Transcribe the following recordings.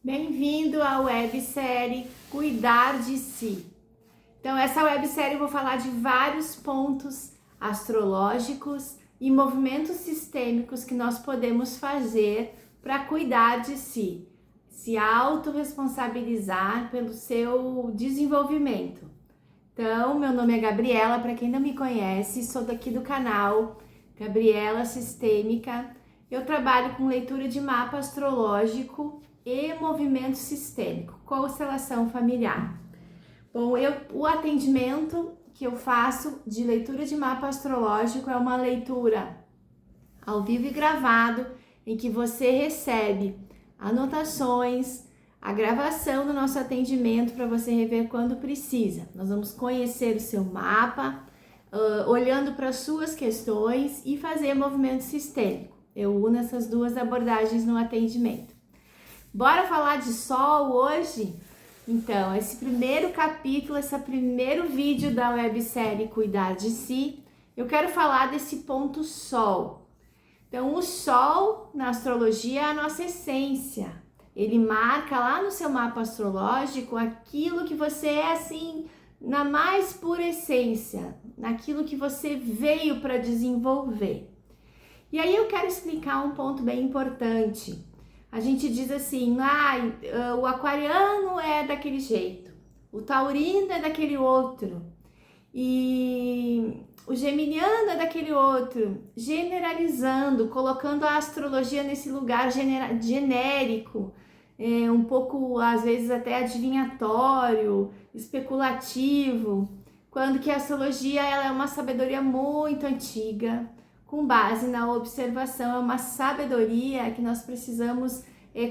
Bem-vindo à websérie Cuidar de Si. Então, essa websérie eu vou falar de vários pontos astrológicos e movimentos sistêmicos que nós podemos fazer para cuidar de si, se autorresponsabilizar pelo seu desenvolvimento. Então, meu nome é Gabriela, para quem não me conhece, sou daqui do canal Gabriela Sistêmica. Eu trabalho com leitura de mapa astrológico e movimento sistêmico, constelação familiar. Bom, o atendimento que eu faço de leitura de mapa astrológico é uma leitura ao vivo e gravado, em que você recebe anotações, a gravação do nosso atendimento para você rever quando precisa. Nós vamos conhecer o seu mapa, olhando para as suas questões e fazer movimento sistêmico. Eu uno essas duas abordagens no atendimento. Bora falar de Sol hoje? Então, esse primeiro capítulo, esse primeiro vídeo da websérie Cuidar de Si, eu quero falar desse ponto Sol. Então, o Sol na astrologia é a nossa essência. Ele marca lá no seu mapa astrológico aquilo que você é assim, na mais pura essência, naquilo que você veio para desenvolver. E aí eu quero explicar um ponto bem importante. A gente diz assim, o aquariano é daquele jeito, o taurino é daquele outro, e o geminiano é daquele outro, generalizando, colocando a astrologia nesse lugar genérico, um pouco, às vezes, até adivinhatório, especulativo, quando que a astrologia ela é uma sabedoria muito antiga, com base na observação, é uma sabedoria que nós precisamos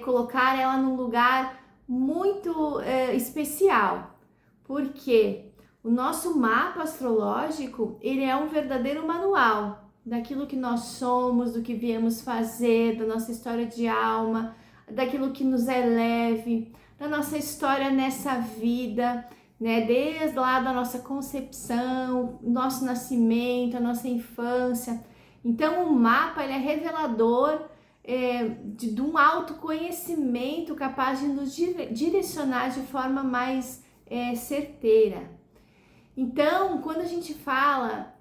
colocar ela num lugar muito especial, porque o nosso mapa astrológico, ele é um verdadeiro manual daquilo que nós somos, do que viemos fazer, da nossa história de alma, daquilo que nos é leve, da nossa história nessa vida, né? Desde lá da nossa concepção, nosso nascimento, a nossa infância. Então, o mapa ele é revelador de um autoconhecimento capaz de nos direcionar de forma mais certeira. Então, quando a gente fala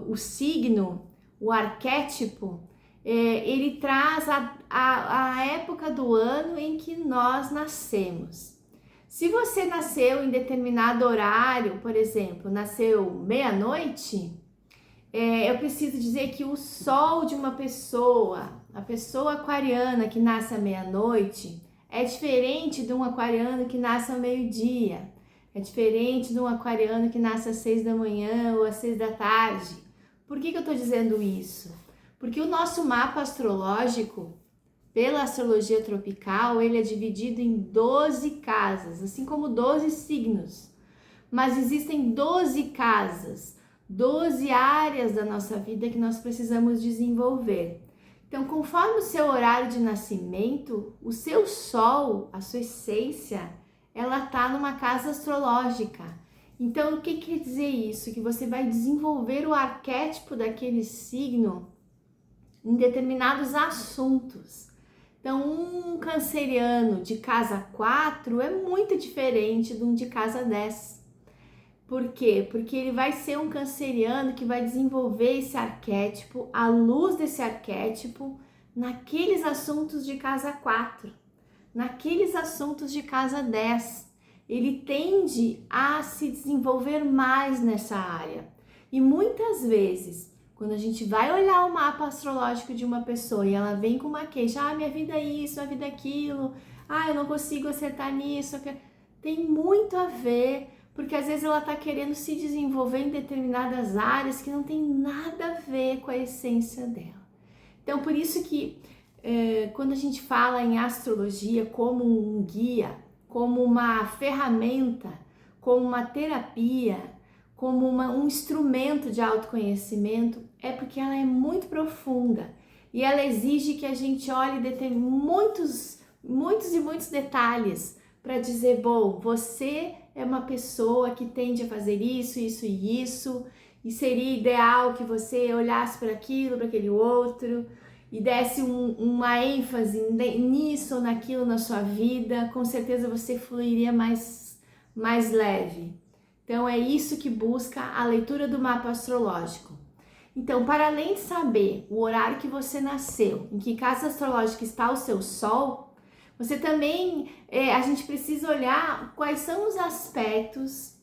o signo, o arquétipo, ele traz a época do ano em que nós nascemos. Se você nasceu em determinado horário, por exemplo, nasceu meia-noite, eu preciso dizer que o sol de uma pessoa, a pessoa aquariana que nasce à meia-noite, é diferente de um aquariano que nasce ao meio-dia, é diferente de um aquariano que nasce às 6 da manhã ou às 6 da tarde. Por que eu estou dizendo isso? Porque o nosso mapa astrológico, pela astrologia tropical, ele é dividido em 12 casas, assim como 12 signos. Mas existem 12 casas, 12 áreas da nossa vida que nós precisamos desenvolver. Então, conforme o seu horário de nascimento, o seu sol, a sua essência, ela está numa casa astrológica. Então, o que quer dizer isso? Que você vai desenvolver o arquétipo daquele signo em determinados assuntos. Então, um canceriano de casa 4 é muito diferente de um de casa 10. Por quê? Porque ele vai ser um canceriano que vai desenvolver esse arquétipo, à luz desse arquétipo, naqueles assuntos de casa 4, naqueles assuntos de casa 10. Ele tende a se desenvolver mais nessa área. E muitas vezes, quando a gente vai olhar o mapa astrológico de uma pessoa e ela vem com uma queixa, minha vida é isso, minha vida é aquilo, eu não consigo acertar nisso, tem muito a ver, porque às vezes ela está querendo se desenvolver em determinadas áreas que não tem nada a ver com a essência dela. Então, por isso que quando a gente fala em astrologia como um guia, como uma ferramenta, como uma terapia, como um instrumento de autoconhecimento, é porque ela é muito profunda e ela exige que a gente olhe muitos e muitos detalhes para dizer, bom, você é uma pessoa que tende a fazer isso, isso e isso, e seria ideal que você olhasse para aquilo, para aquele outro. e desse uma ênfase nisso ou naquilo na sua vida, com certeza você fluiria mais leve. Então é isso que busca a leitura do mapa astrológico. Então, para além de saber o horário que você nasceu, em que casa astrológica está o seu Sol, você também, a gente precisa olhar quais são os aspectos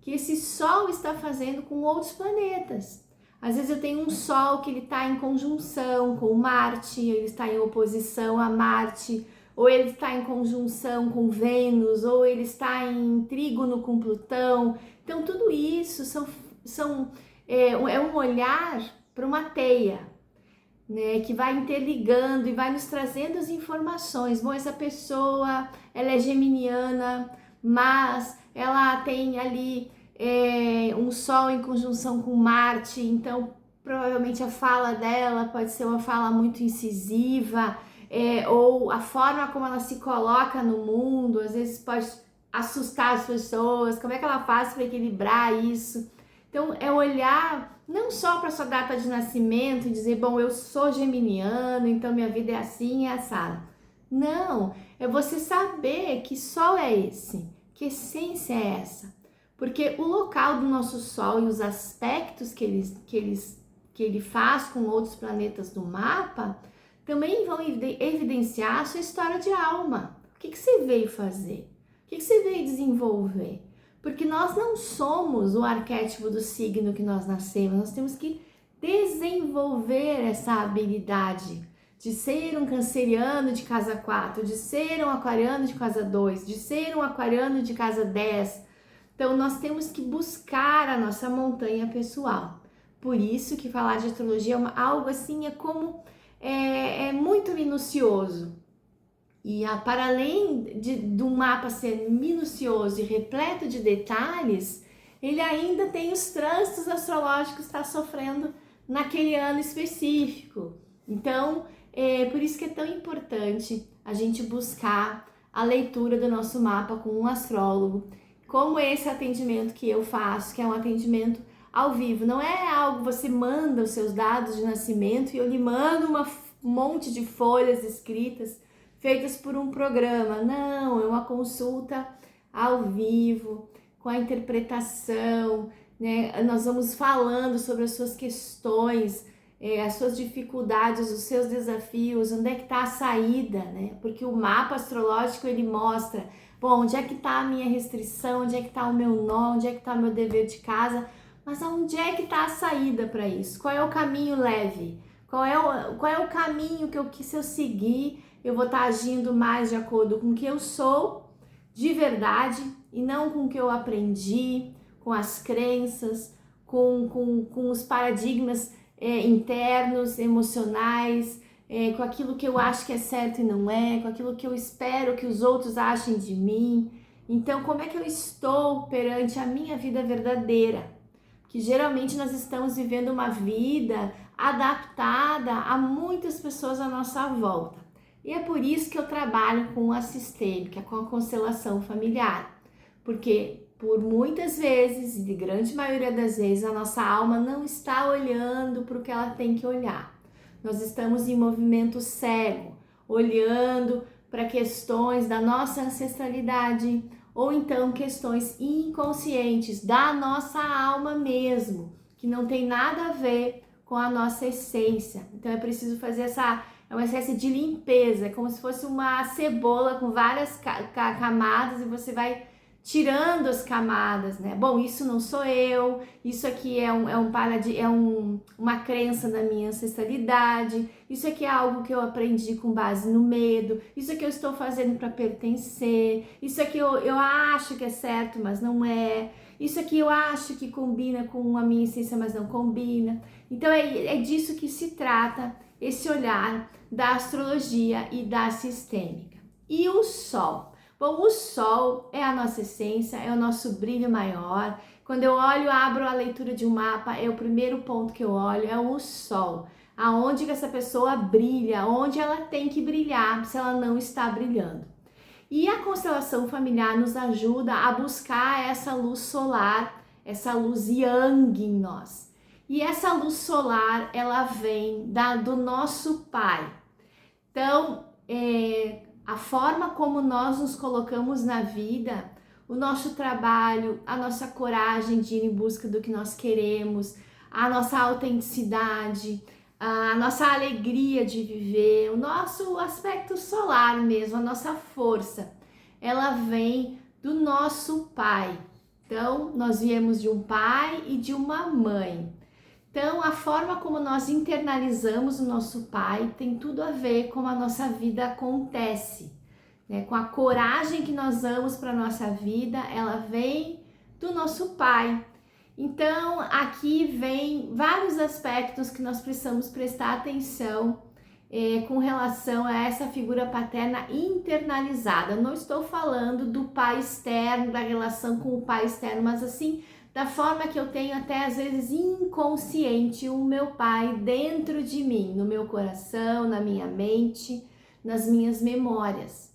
que esse Sol está fazendo com outros planetas. Às vezes eu tenho um Sol que ele está em conjunção com Marte, ele está em oposição a Marte, ou ele está em conjunção com Vênus, ou ele está em trígono com Plutão. Então tudo isso é um olhar para uma teia, né, que vai interligando e vai nos trazendo as informações. Bom, essa pessoa, ela é geminiana, mas ela tem ali um Sol em conjunção com Marte, então provavelmente a fala dela pode ser uma fala muito incisiva, ou a forma como ela se coloca no mundo, às vezes pode assustar as pessoas. Como é que ela faz para equilibrar isso? Então é olhar não só para sua data de nascimento e dizer, bom, eu sou geminiano, então minha vida é assim, é assada. Não, é você saber que Sol é esse, que essência é essa. Porque o local do nosso Sol e os aspectos que ele faz com outros planetas do mapa também vão evidenciar a sua história de alma. O que você veio fazer? O que você veio desenvolver? Porque nós não somos o arquétipo do signo que nós nascemos, nós temos que desenvolver essa habilidade de ser um canceriano de casa 4, de ser um aquariano de casa 2, de ser um aquariano de casa 10. Então nós temos que buscar a nossa montanha pessoal. Por isso que falar de astrologia é algo assim, é muito minucioso. E para além do mapa ser minucioso e repleto de detalhes, ele ainda tem os trânsitos astrológicos que está sofrendo naquele ano específico. Então, por isso que é tão importante a gente buscar a leitura do nosso mapa com um astrólogo, como esse atendimento que eu faço, que é um atendimento ao vivo. Não é algo que você manda os seus dados de nascimento e eu lhe mando um monte de folhas escritas feitas por um programa. Não, é uma consulta ao vivo, com a interpretação, né? Nós vamos falando sobre as suas questões, as suas dificuldades, os seus desafios, onde é que está a saída, né? Porque o mapa astrológico, ele mostra, bom, onde é que está a minha restrição, onde é que está o meu nó, onde é que está o meu dever de casa, mas onde é que está a saída para isso? Qual é o caminho leve? Qual é o caminho que se eu seguir, eu vou estar agindo mais de acordo com o que eu sou de verdade e não com o que eu aprendi, com as crenças, com os paradigmas internos, emocionais, com aquilo que eu acho que é certo e não é, com aquilo que eu espero que os outros achem de mim. Então, como é que eu estou perante a minha vida verdadeira? Que geralmente nós estamos vivendo uma vida adaptada a muitas pessoas à nossa volta. E é por isso que eu trabalho com a sistêmica, com a constelação familiar. Porque por muitas vezes, e de grande maioria das vezes, a nossa alma não está olhando para o que ela tem que olhar. Nós estamos em movimento cego, olhando para questões da nossa ancestralidade, ou então questões inconscientes da nossa alma mesmo, que não tem nada a ver com a nossa essência. Então é preciso fazer uma espécie de limpeza, como se fosse uma cebola com várias camadas e você vai tirando as camadas, né? Bom, isso não sou eu, isso aqui uma crença da minha ancestralidade, isso aqui é algo que eu aprendi com base no medo, isso aqui eu estou fazendo para pertencer, isso aqui eu acho que é certo, mas não é, isso aqui eu acho que combina com a minha essência, mas não combina. Então é disso que se trata esse olhar da astrologia e da sistêmica. E o Sol? Bom, o Sol é a nossa essência, é o nosso brilho maior. Quando eu olho, abro a leitura de um mapa, é o primeiro ponto que eu olho, é o Sol. Aonde que essa pessoa brilha, onde ela tem que brilhar, se ela não está brilhando. E a constelação familiar nos ajuda a buscar essa luz solar, essa luz yang em nós. E essa luz solar, ela vem do nosso pai. Então, a forma como nós nos colocamos na vida, o nosso trabalho, a nossa coragem de ir em busca do que nós queremos, a nossa autenticidade, a nossa alegria de viver, o nosso aspecto solar mesmo, a nossa força, ela vem do nosso pai. Então, nós viemos de um pai e de uma mãe. Então, a forma como nós internalizamos o nosso pai tem tudo a ver com a nossa vida acontece, né? Com a coragem que nós damos para a nossa vida, ela vem do nosso pai. Então, aqui vem vários aspectos que nós precisamos prestar atenção com relação a essa figura paterna internalizada. Não estou falando do pai externo, da relação com o pai externo, mas assim, da forma que eu tenho até às vezes inconsciente o meu pai dentro de mim, no meu coração, na minha mente, nas minhas memórias.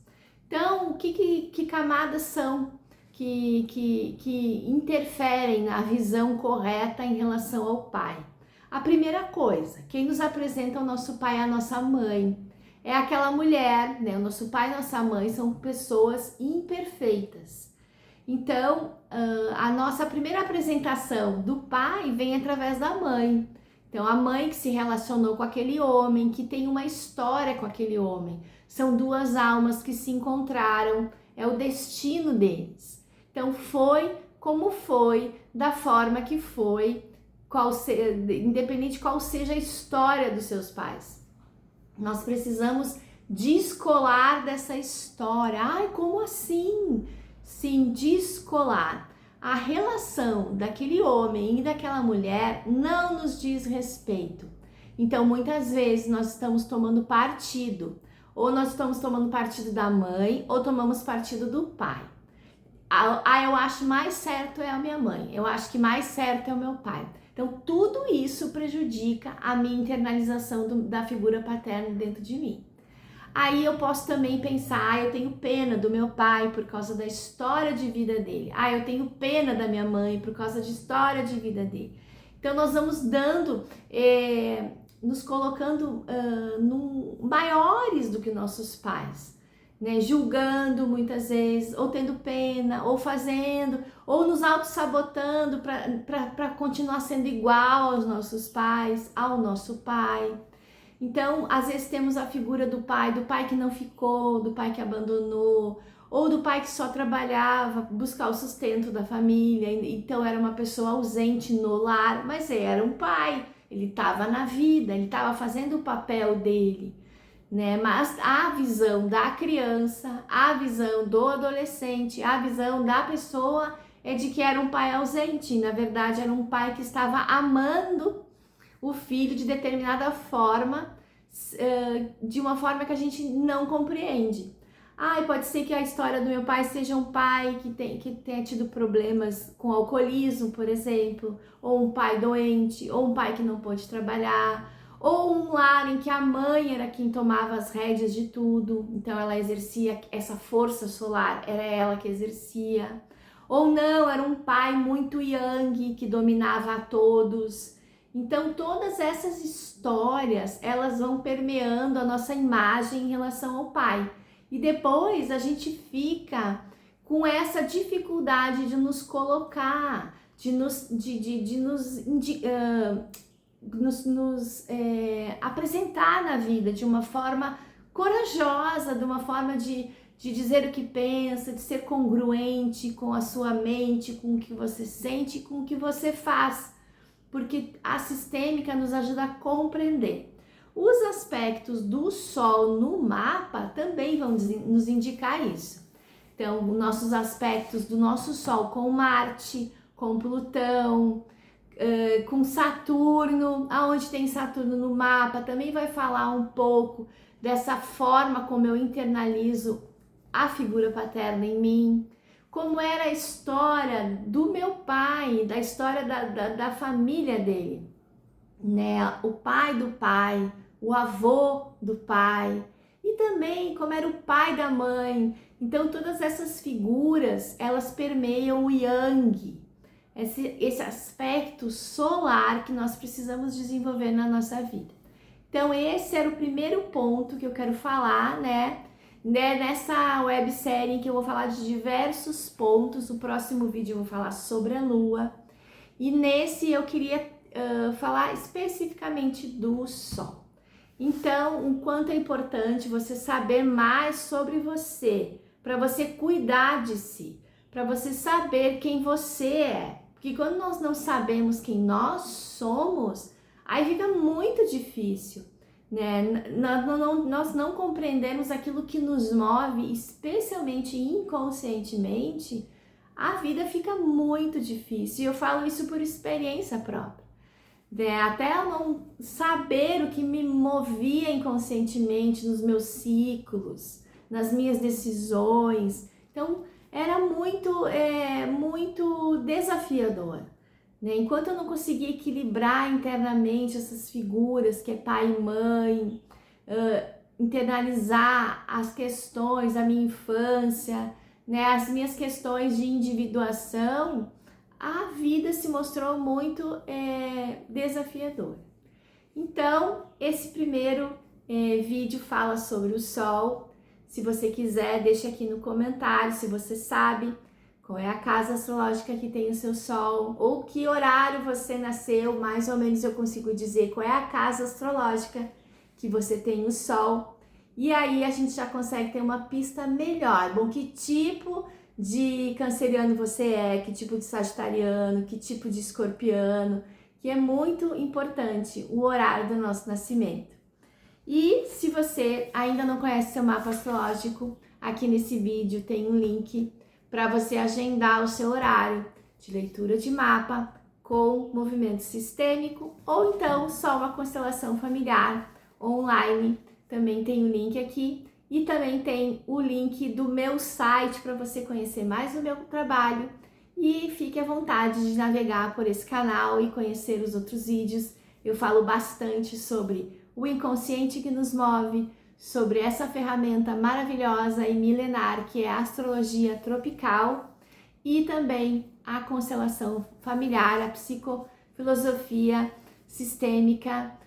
Então, que camadas são que interferem na visão correta em relação ao pai? A primeira coisa, quem nos apresenta o nosso pai é a nossa mãe. É aquela mulher, né? O nosso pai e nossa mãe são pessoas imperfeitas. Então, a nossa primeira apresentação do pai vem através da mãe. Então, a mãe que se relacionou com aquele homem, que tem uma história com aquele homem. São duas almas que se encontraram, é o destino deles. Então, foi como foi, da forma que foi, independente qual seja a história dos seus pais. Nós precisamos descolar dessa história. Ai, como assim? Sim, descolar. A relação daquele homem e daquela mulher não nos diz respeito. Então, muitas vezes nós estamos tomando partido, ou nós estamos tomando partido da mãe, ou tomamos partido do pai. Eu acho mais certo é a minha mãe, eu acho que mais certo é o meu pai. Então, tudo isso prejudica a minha internalização da figura paterna dentro de mim. Aí eu posso também pensar, eu tenho pena do meu pai por causa da história de vida dele. Eu tenho pena da minha mãe por causa da história de vida dele. Então, nós vamos dando, nos colocando maiores do que nossos pais. Né, julgando muitas vezes, ou tendo pena, ou fazendo, ou nos auto-sabotando para continuar sendo igual aos nossos pais, ao nosso pai. Então, às vezes temos a figura do pai que não ficou, do pai que abandonou, ou do pai que só trabalhava, buscar o sustento da família, então era uma pessoa ausente no lar, mas era um pai, ele estava na vida, ele estava fazendo o papel dele. Né? Mas a visão da criança, a visão do adolescente, a visão da pessoa é de que era um pai ausente. Na verdade, era um pai que estava amando o filho de determinada forma, de uma forma que a gente não compreende. Pode ser que a história do meu pai seja um pai que tenha tido problemas com alcoolismo, por exemplo, ou um pai doente, ou um pai que não pôde trabalhar, ou um lar em que a mãe era quem tomava as rédeas de tudo, então ela exercia essa força solar, era ela que exercia. Ou não, era um pai muito yang, que dominava a todos. Então todas essas histórias, elas vão permeando a nossa imagem em relação ao pai. E depois a gente fica com essa dificuldade de nos colocar, de nos apresentar na vida de uma forma corajosa, de uma forma de dizer o que pensa, de ser congruente com a sua mente, com o que você sente, com o que você faz, porque a sistêmica nos ajuda a compreender. Os aspectos do Sol no mapa também vão nos indicar isso. Então, nossos aspectos do nosso Sol com Marte, com Plutão, com Saturno, aonde tem Saturno no mapa, também vai falar um pouco dessa forma como eu internalizo a figura paterna em mim, como era a história do meu pai, da história da família dele, né? O pai do pai, o avô do pai, e também como era o pai da mãe. Então todas essas figuras, elas permeiam o yang, esse aspecto solar que nós precisamos desenvolver na nossa vida. Então, esse era o primeiro ponto que eu quero falar, né? Nessa websérie em que eu vou falar de diversos pontos. No próximo vídeo eu vou falar sobre a Lua. E nesse eu queria falar especificamente do Sol. Então, o quanto é importante você saber mais sobre você, para você cuidar de si, para você saber quem você é. Porque quando nós não sabemos quem nós somos, aí fica muito difícil, né? Nós não compreendemos aquilo que nos move, especialmente inconscientemente, a vida fica muito difícil. E eu falo isso por experiência própria. Né? Até eu não saber o que me movia inconscientemente nos meus ciclos, nas minhas decisões. Então, era muito desafiador. Né? Enquanto eu não conseguia equilibrar internamente essas figuras que é pai e mãe, internalizar as questões da minha infância, né? As minhas questões de individuação, a vida se mostrou muito desafiadora. Então, esse primeiro vídeo fala sobre o Sol. Se você quiser, deixa aqui no comentário se você sabe qual é a casa astrológica que tem o seu Sol, ou que horário você nasceu, mais ou menos eu consigo dizer qual é a casa astrológica que você tem o Sol. E aí a gente já consegue ter uma pista melhor. Bom, que tipo de canceriano você é, que tipo de sagitariano, que tipo de escorpiano, que é muito importante o horário do nosso nascimento. E se você ainda não conhece seu mapa astrológico, aqui nesse vídeo tem um link para você agendar o seu horário de leitura de mapa com movimento sistêmico ou então só uma constelação familiar online. Também tem o link aqui e também tem o link do meu site para você conhecer mais o meu trabalho e fique à vontade de navegar por esse canal e conhecer os outros vídeos. Eu falo bastante sobre o inconsciente que nos move, sobre essa ferramenta maravilhosa e milenar que é a astrologia tropical e também a constelação familiar, a psicofilosofia sistêmica,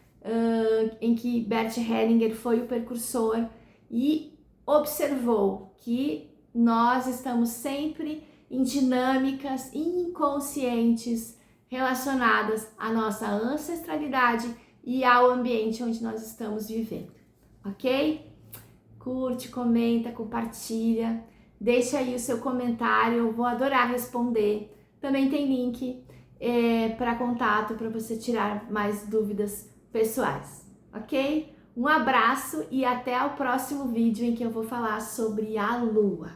em que Bert Hellinger foi o precursor e observou que nós estamos sempre em dinâmicas inconscientes relacionadas à nossa ancestralidade e ao ambiente onde nós estamos vivendo, ok? Curte, comenta, compartilha, deixa aí o seu comentário, eu vou adorar responder. Também tem link para contato para você tirar mais dúvidas pessoais, ok? Um abraço e até o próximo vídeo em que eu vou falar sobre a Lua.